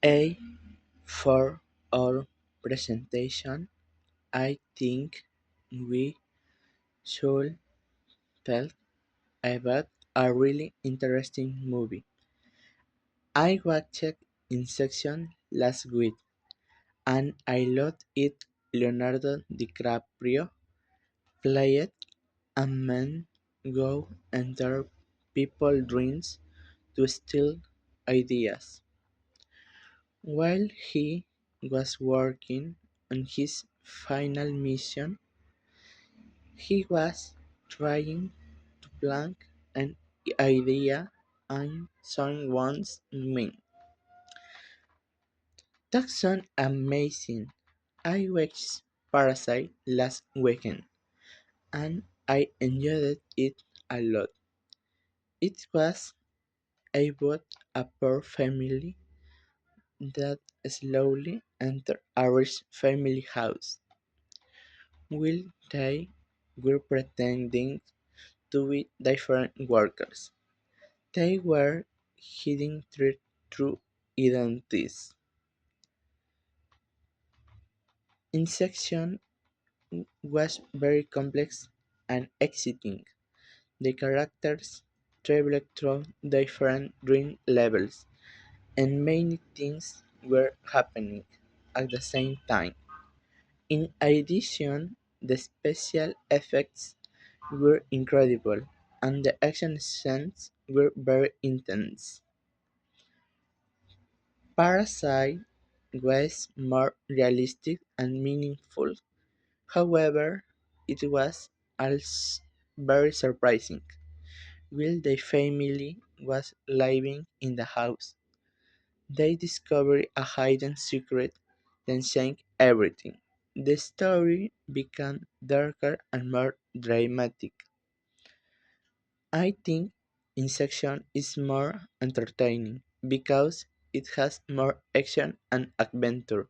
A. For our presentation, I think we should tell about a really interesting movie. I watched Inception last week and I loved it. Leonardo DiCaprio played a man who entered people's dreams to steal ideas. While he was working on his final mission, he was trying to plant an idea on someone's mind. That sounds amazing. I watched Parasite last weekend and I enjoyed it a lot. It was about a poor family that slowly entered a rich family house. While they were pretending to be different workers, they were hiding their true identities. Inception was very complex and exciting. The characters traveled through different dream levels, and many things were happening at the same time. In addition, the special effects were incredible, and the action scenes were very intense. Parasite was more realistic and meaningful. However, it was also very surprising. While the family was living in the house, they discovered a hidden secret that changed everything. The story became darker and more dramatic. I think Inception is more entertaining because it has more action and adventure.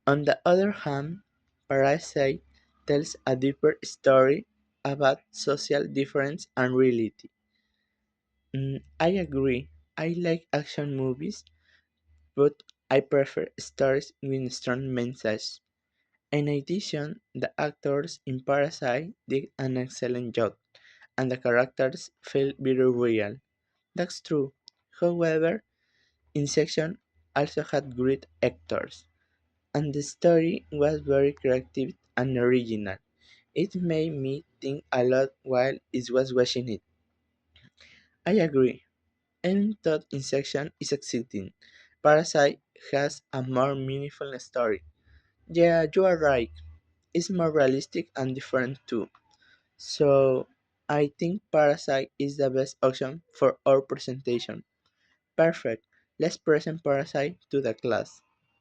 On the other hand, Parasite tells a deeper story about social difference and reality. I agree. I like action movies, but I prefer stories with strong messages. In addition, the actors in Parasite did an excellent job, and the characters feel very real. That's true. However, Inception also had great actors, and the story was very creative and original. It made me think a lot while I was watching it. I agree. Even though Inception is exciting, Parasite has a more meaningful story. Yeah, you are right. It's more realistic and different too. So, I think Parasite is the best option for our presentation. Perfect. Let's present Parasite to the class.